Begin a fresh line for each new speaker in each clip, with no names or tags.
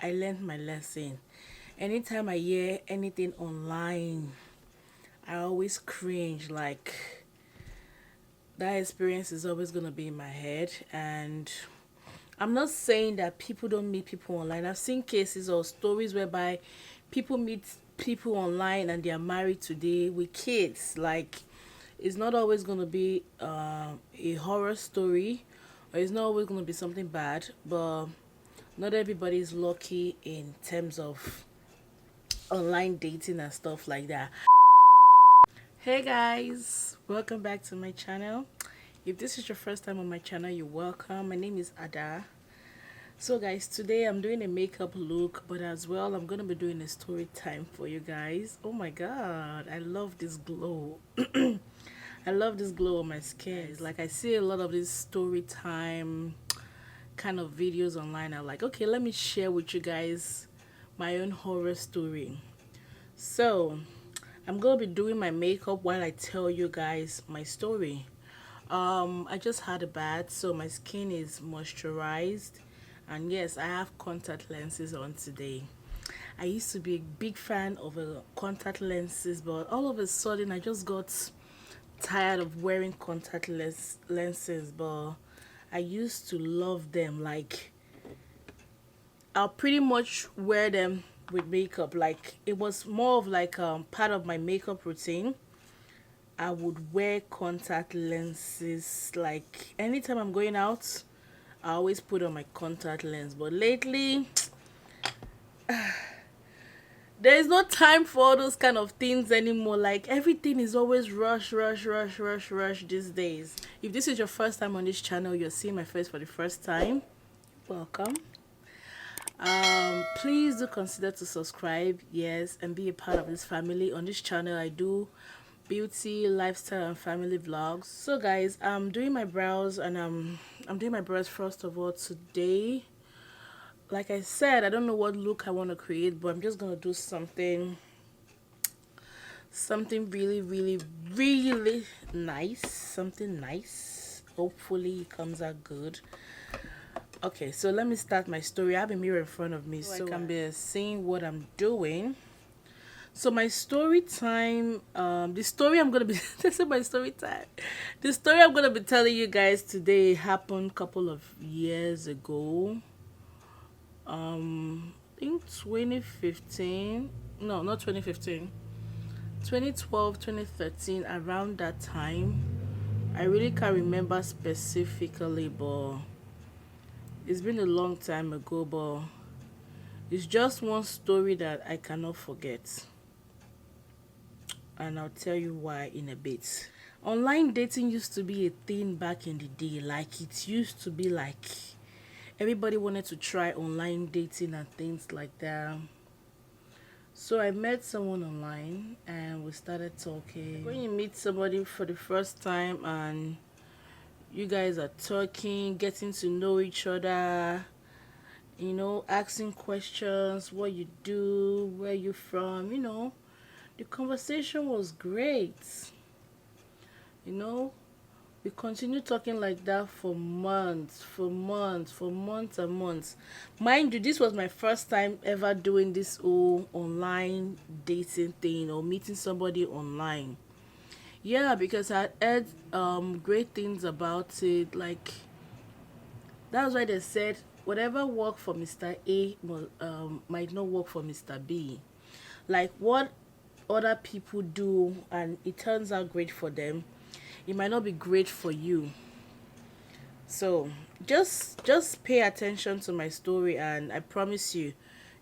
I learned my lesson. Anytime I hear anything online, I always cringe. Like, that experience is always going to be in my head. And I'm not saying that people don't meet people online. I've seen cases or stories whereby people meet people online and they are married today with kids. Like, it's not always going to be a horror story, or it's not always going to be something bad, but not everybody is lucky in terms of online dating and stuff like that. Hey guys, welcome back to my channel. If this is your first time on my channel, you're welcome. My name is Ada. So guys, today I'm doing a makeup look, but as well I'm gonna be doing a story time for you guys. Oh my god, I love this glow. I love this glow on my skin. Like, I see a lot of this story time kind of videos online. I'm like, okay, let me share with you guys my own horror story. So I'm gonna be doing my makeup while I tell you guys my story. I just had a bath, so my skin is moisturized, and yes, I have contact lenses on today. I used to be a big fan of contact lenses, but all of a sudden I just got tired of wearing contact lenses. But I used to love them. Like, I'll pretty much wear them with makeup. Like, it was more of like part of my makeup routine. I would wear contact lenses. Like, anytime I'm going out, I always put on my contact lens. But lately, there is no time for all those kind of things anymore. Like, everything is always rush, rush, rush, rush, rush these days. If this is your first time on this channel, you're seeing my face for the first time, welcome. Please do consider to subscribe, yes, and be a part of this family. On this channel I do beauty, lifestyle, and family vlogs. So guys, I'm doing my brows, and I'm doing my brows first of all today. Like I said, I don't know what look I want to create, but I'm just gonna do something really, really, really nice. Something nice. Hopefully it comes out good. Okay, so let me start my story. I have a mirror in front of me, so I can be seeing what I'm doing. So my story time, the story I'm gonna be this is my story time. The story I'm gonna be telling you guys today happened a couple of years ago. I think 2015. No, not 2015. 2012, 2013, around that time. I really can't remember specifically, but it's been a long time ago. But it's just one story that I cannot forget, and I'll tell you why in a bit. Online dating used to be a thing back in the day. Like, it used to be like everybody wanted to try online dating and things like that. So I met someone online and we started talking. When you meet somebody for the first time and you guys are talking, getting to know each other, you know, asking questions, what you do, where you from, you know, the conversation was great. You know, we continued talking like that for months, and months. Mind you, this was my first time ever doing this whole online dating thing or meeting somebody online. Yeah, because I heard great things about it. Like, that's why they said whatever worked for Mr. A might not work for Mr. B. Like, what other people do and it turns out great for them, it might not be great for you. So just pay attention to my story, and I promise you,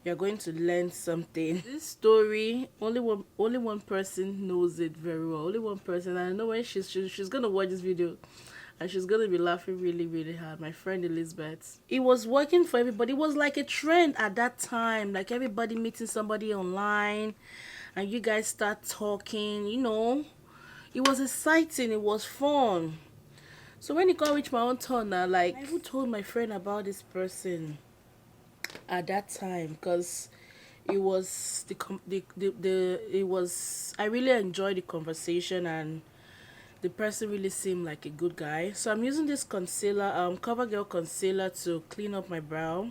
you're going to learn something. This story, only one person knows it very well. Only one person. And I know when she's gonna watch this video and she's gonna be laughing really, really hard. My friend Elizabeth. It was working for everybody. It was like a trend at that time. Like, everybody meeting somebody online and you guys start talking, you know. It was exciting, it was fun. So when it got reach my own turn now, like, I even told my friend about this person at that time, because it was it was, I really enjoyed the conversation, and the person really seemed like a good guy. So I'm using this concealer, CoverGirl concealer, to clean up my brow.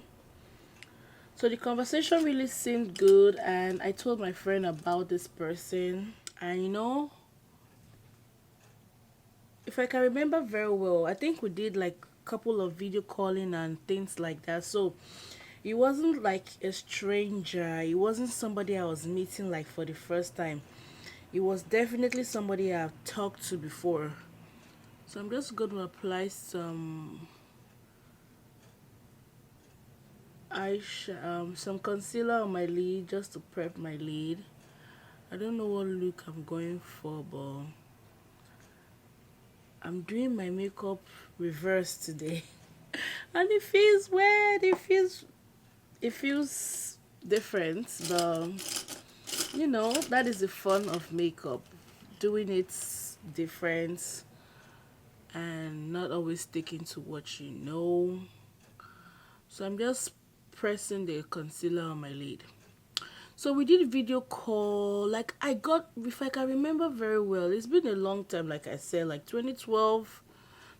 So the conversation really seemed good, and I told my friend about this person. And if I can remember very well, I think we did like a couple of video calling and things like that. So it wasn't like a stranger, it wasn't somebody I was meeting like for the first time. It was definitely somebody I've talked to before. So I'm just going to apply some concealer on my lid just to prep my lid. I don't know what look I'm going for, but I'm doing my makeup reverse today. And it feels weird, it feels different, but that is the fun of makeup. Doing it different and not always sticking to what you know. So I'm just pressing the concealer on my lid. So we did video call. Like if I can remember very well, it's been a long time, like I said, like 2012,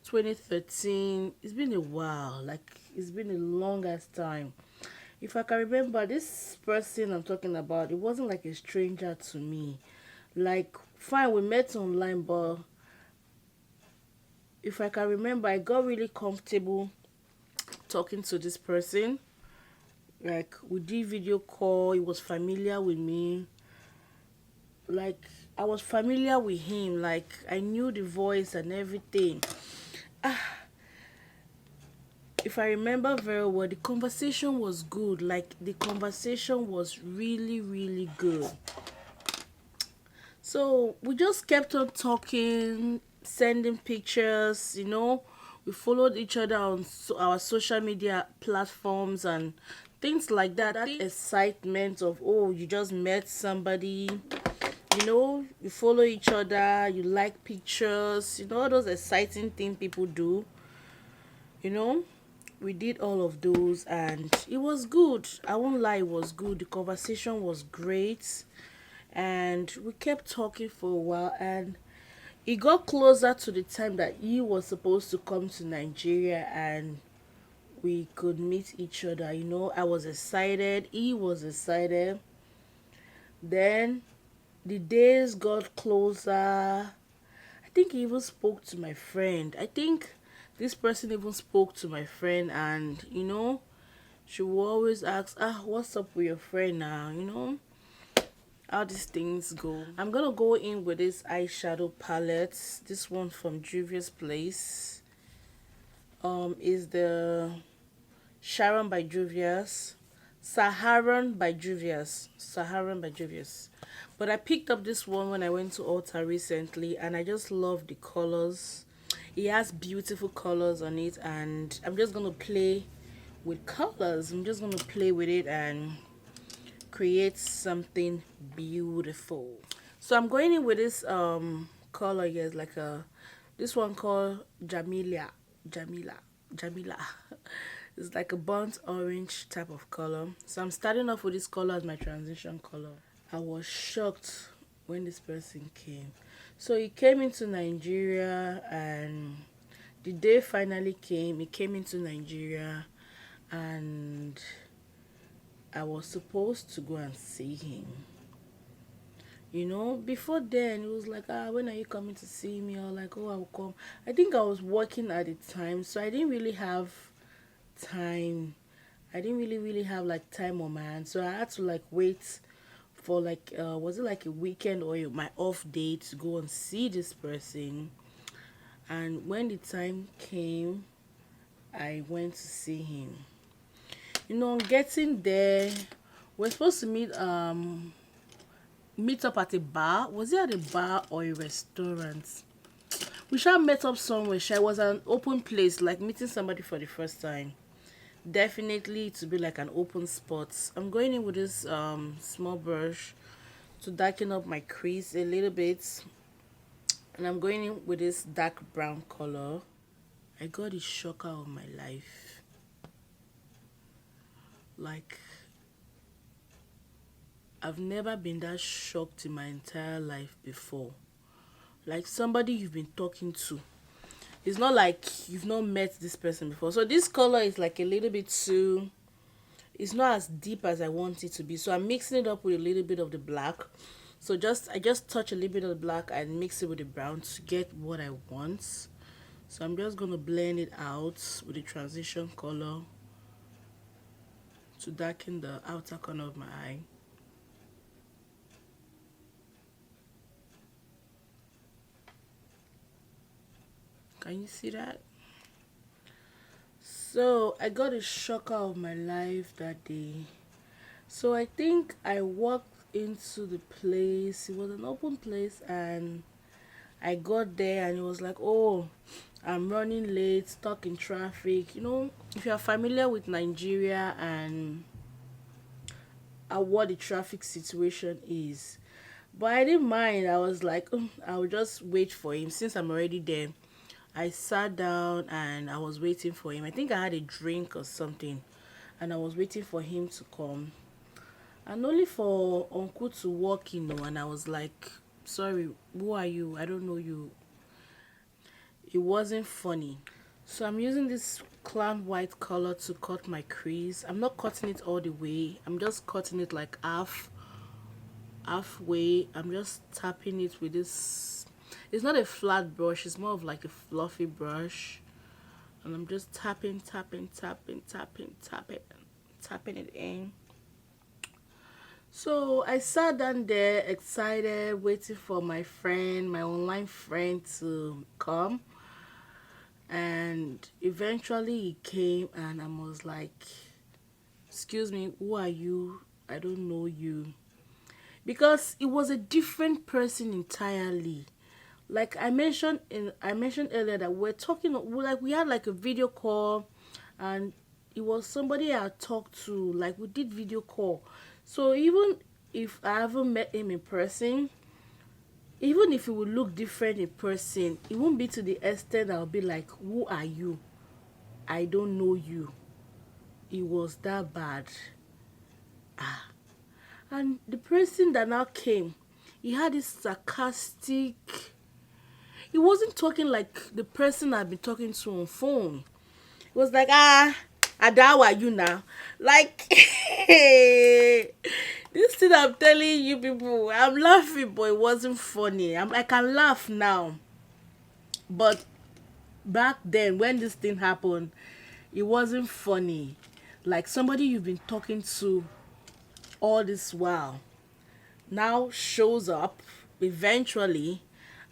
2013. It's been a while. Like it's been a long ass time. If I can remember, this person I'm talking about, it wasn't like a stranger to me. Like, fine, we met online, but if I can remember, I got really comfortable talking to this person. Like, we did video call, he was familiar with me. Like, I was familiar with him. Like, I knew the voice and everything. If I remember very well, the conversation was good. Like, the conversation was really, really good. So we just kept on talking, sending pictures. We followed each other on our social media platforms and things like that. That excitement of, oh, you just met somebody, you follow each other, you like pictures, all those exciting things people do. We did all of those and it was good. I won't lie, it was good. The conversation was great and we kept talking for a while, and it got closer to the time that he was supposed to come to Nigeria and we could meet each other. I was excited, he was excited. Then the days got closer. I think he even spoke to my friend. I think this person even spoke to my friend, and she will always ask, what's up with your friend now? How these things go. I'm gonna go in with this eyeshadow palette. This one from Juvia's Place. Is the Sharon by Juvia's. Saharan by Juvia's. Saharan by Juvia's. But I picked up this one when I went to Ulta recently, and I just love the colors. It has beautiful colors on it, and I'm just gonna play with colors. I'm just gonna play with it and create something beautiful. So I'm going in with this color here, like this one called Jamila. It's like a burnt orange type of color. So I'm starting off with this color as my transition color. I was shocked when this person came. So he came into Nigeria, and the day finally came. He came into Nigeria and I was supposed to go and see him. Before then, it was like, when are you coming to see me? Or like, oh, I'll come. I think I was working at the time, so I didn't really have time. I didn't really have like time on my hands. So I had to like wait for like, was it like a weekend or my off day to go and see this person. And when the time came, I went to see him. Getting there, we're supposed to meet up at a bar. Was it at a bar or a restaurant? We shall met up somewhere. It was an open place, like meeting somebody for the first time. Definitely to be like an open spot. I'm going in with this small brush to darken up my crease a little bit, and I'm going in with this dark brown color. I got a shocker of my life. Like, I've never been that shocked in my entire life before. Like, somebody you've been talking to. It's not like you've not met this person before. So this color is like a little bit too It's not as deep as I want it to be. So I'm mixing it up with a little bit of the black. So I just touch a little bit of the black and mix it with the brown to get what I want. So I'm just gonna blend it out with the transition color to darken the outer corner of my eye. Can you see that? So I got a shocker of my life that day. So I think I walked into the place. It was an open place, and I got there and it was like, oh, I'm running late, stuck in traffic. If you are familiar with Nigeria and what the traffic situation is. But I didn't mind. I was like, I'll just wait for him since I'm already there. I sat down and I was waiting for him. I think I had a drink or something, and I was waiting for him to come. And only for Uncle to walk in, and I was like, sorry, who are you? I don't know you. It wasn't funny. So I'm using this clown white color to cut my crease. I'm not cutting it all the way. I'm just cutting it like halfway. I'm just tapping it with this. It's not a flat brush. It's more of like a fluffy brush. And I'm just tapping it in. So I sat down there excited, waiting for my friend, my online friend, to come. And eventually he came, and I was like, excuse me, who are you? I don't know you. Because it was a different person entirely. Like I mentioned earlier that we had like a video call, and it was somebody I talked to. Like we did video call. So even if I haven't met him in person, even if it would look different in person, it won't be to the extent I'll be like, who are you? I don't know you. It was that bad. And the person that now came, he had this sarcastic. He wasn't talking like the person I've been talking to on phone. It was like, Ada, how are you now? Like, this thing I'm telling you people, I'm laughing, but it wasn't funny. I can laugh now. But back then, when this thing happened, it wasn't funny. Like somebody you've been talking to all this while now shows up eventually,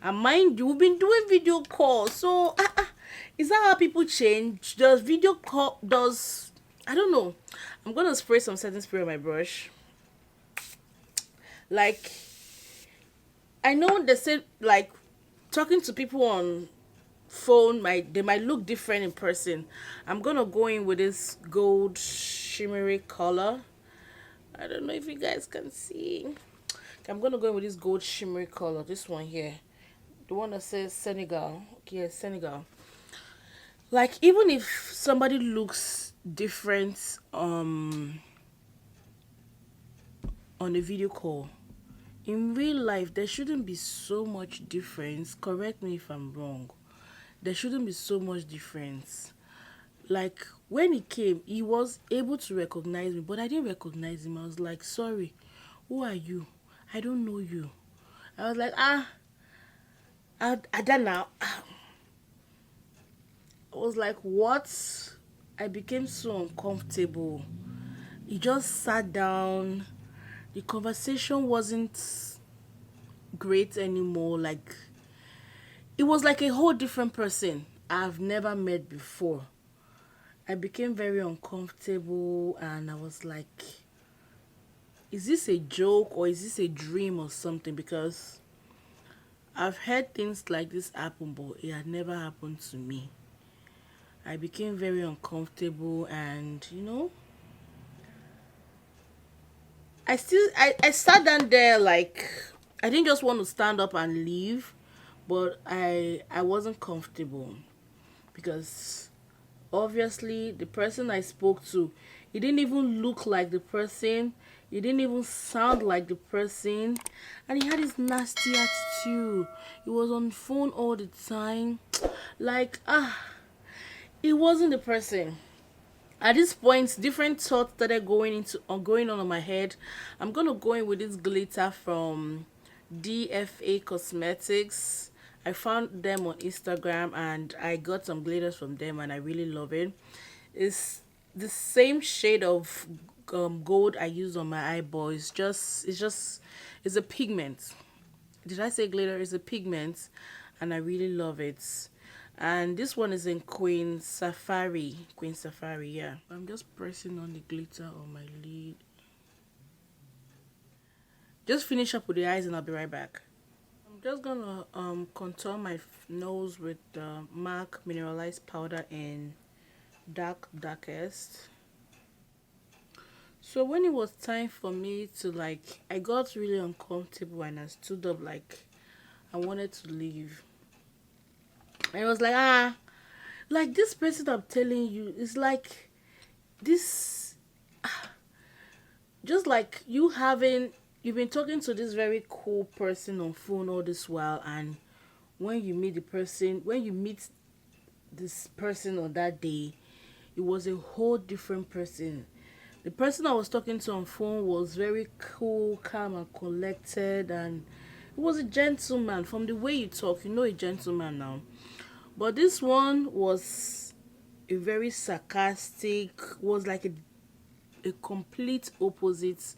and mind you, we've been doing video calls. So is that how people change? Does video call does I don't know. I'm gonna spray some setting spray on my brush. Like, I know they said like talking to people on phone might look different in person. I'm gonna go in with this gold shimmery color. I don't know if you guys can see. I'm gonna go in with this gold shimmery color. This one here, the one that says Senegal. Okay, Senegal. Like even if somebody looks different on a video call, in real life there shouldn't be so much difference. Correct me if I'm wrong. There shouldn't be so much difference. Like when he came, he was able to recognize me, but I didn't recognize him. I was like, sorry, who are you? I don't know you. I was like, I don't know. I was like, what? I became so uncomfortable. He just sat down. The conversation wasn't great anymore. Like, it was like a whole different person I've never met before. I became very uncomfortable, and I was like, is this a joke or is this a dream or something? Because I've heard things like this happen, but it had never happened to me. I became very uncomfortable, and I sat down there like I didn't just want to stand up and leave, but I wasn't comfortable because obviously the person I spoke to, he didn't even look like the person, he didn't even sound like the person, and he had this nasty attitude. He was on phone all the time. Like it wasn't the person. At this point, different thoughts started going on in my head. I'm gonna go in with this glitter from DFA Cosmetics. I found them on Instagram and I got some glitters from them and I really love it. It's the same shade of gold I use on my eyeball. It's a pigment. Did I say glitter? It's a pigment and I really love it. And this one is in Queen Safari. Queen Safari, yeah. I'm just pressing on the glitter on my lid. Just finish up with the eyes and I'll be right back. I'm just gonna contour my nose with the MAC mineralized powder in darkest. So when it was time for me to like, I got really uncomfortable and I stood up like I wanted to leave. And I was like, like this person I'm telling you is like this, just like you've been talking to this very cool person on phone all this while, and when you meet this person on that day, it was a whole different person. The person I was talking to on phone was very cool, calm, and collected, and he was a gentleman. From the way you talk, you know a gentleman now. But this one was a very sarcastic, was like a complete opposite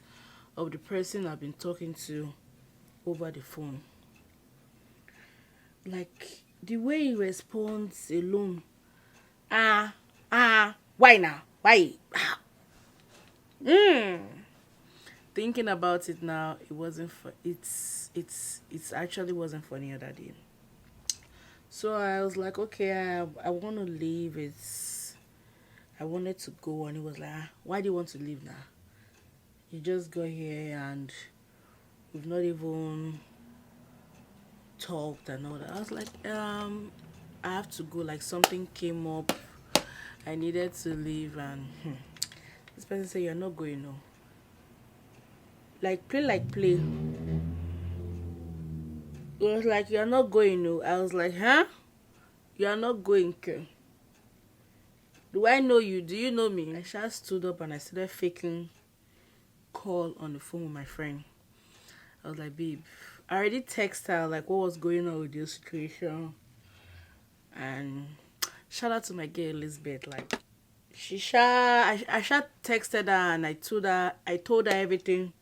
of the person I've been talking to over the phone. Like the way he responds alone. Why now? Why? Thinking about it now, it wasn't it's actually wasn't funny other day. So I was like, okay, I want to leave. I wanted to go, and he was like, why do you want to leave now? You just got here and we've not even talked and all that. I was like, I have to go. Like something came up. I needed to leave, and this person said, you're not going, no. Like play. It was like, you're not going, no. I was like, huh? You're not going, okay? Do I know you? Do you know me? I just stood up and I started faking call on the phone with my friend. I was like, babe, I already texted her like what was going on with this situation. And shout out to my girl Elizabeth. Like I texted her and I told her everything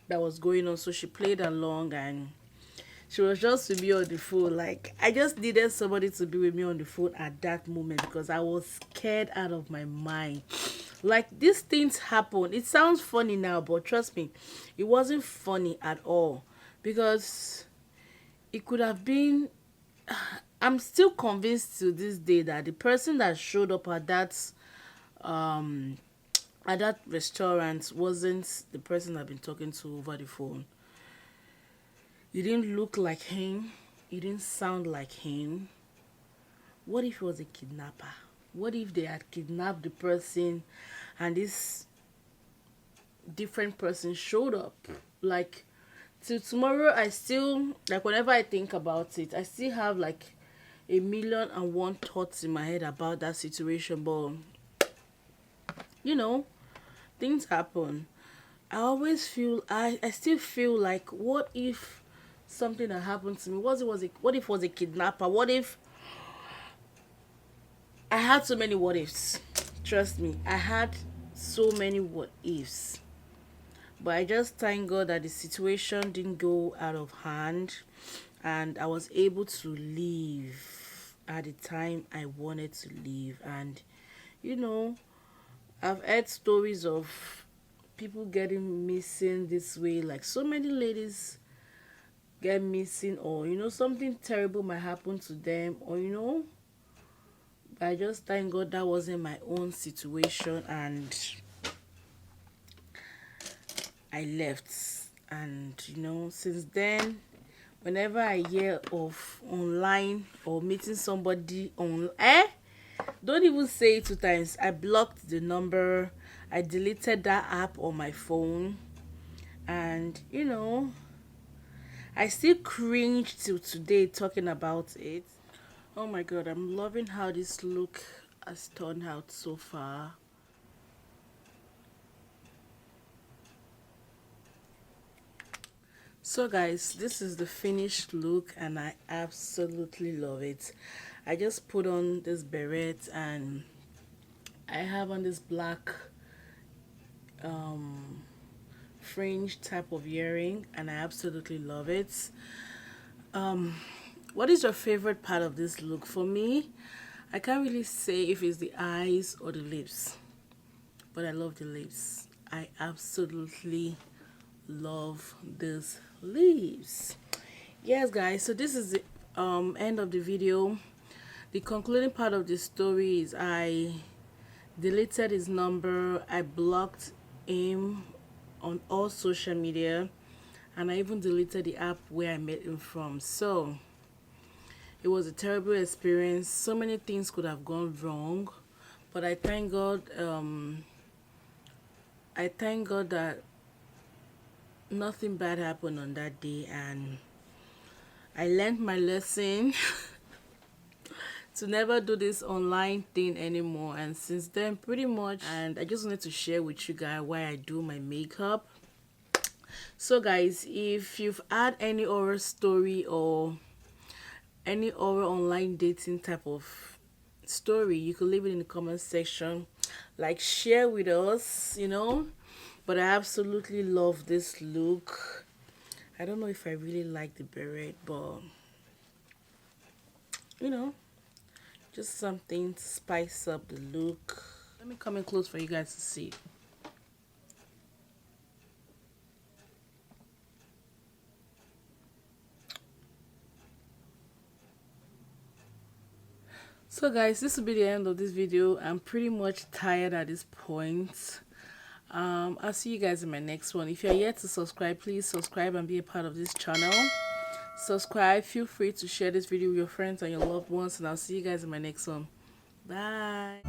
that was going on. So she played along and she was just with me on the phone. Like I just needed somebody to be with me on the phone at that moment because I was scared out of my mind. Like these things happen. It sounds funny now, but trust me, it wasn't funny at all because it could have been. I'm still convinced to this day that the person that showed up um at that restaurant wasn't the person I've been talking to over the phone. He didn't look like him. He didn't sound like him. What if he was a kidnapper? What if they had kidnapped the person and this different person showed up? Like, till tomorrow, I still, like, whenever I think about it, I still have, like, a million and one thoughts in my head about that situation. But, you know, things happen. I still feel like, what if something had happened to me? What if it was a kidnapper? What if I had so many what ifs? Trust me, I had so many what ifs. But I just thank God that the situation didn't go out of hand and I was able to leave at the time I wanted to leave. And you know, I've heard stories of people getting missing this way, like so many ladies get missing, or something terrible might happen to them, or I just thank God that wasn't my own situation and I left. And since then, whenever I hear of online or meeting somebody on don't even say it 2 times. I blocked the number. I deleted that app on my phone. And I still cringe till today talking about it. Oh my god, I'm loving how this look has turned out so far. So guys, this is the finished look and I absolutely love it. I just put on this beret and I have on this black fringe type of earring and I absolutely love it. What is your favorite part of this look? For me, I can't really say if it's the eyes or the lips, but I love the lips. I absolutely love these lips. Yes guys, so this is the end of the video. The concluding part of the story is I deleted his number, I blocked him on all social media, and I even deleted the app where I met him from. So it was a terrible experience. So many things could have gone wrong, but I thank God. I thank God that nothing bad happened on that day, and I learned my lesson to never do this online thing anymore. And since then, pretty much, and I just wanted to share with you guys why I do my makeup. So guys, if you've had any horror story or any horror online dating type of story, you could leave it in the comment section, like share with us, you know. But I absolutely love this look. I don't know if I really like the beret, but you know, just something to spice up the look. Let me come in close for you guys to see. So guys, this will be the end of this video. I'm pretty much tired at this point. I'll see you guys in my next one. If you're yet to subscribe, please subscribe and be a part of this channel. Subscribe, feel free to share this video with your friends and your loved ones, and I'll see you guys in my next one. Bye.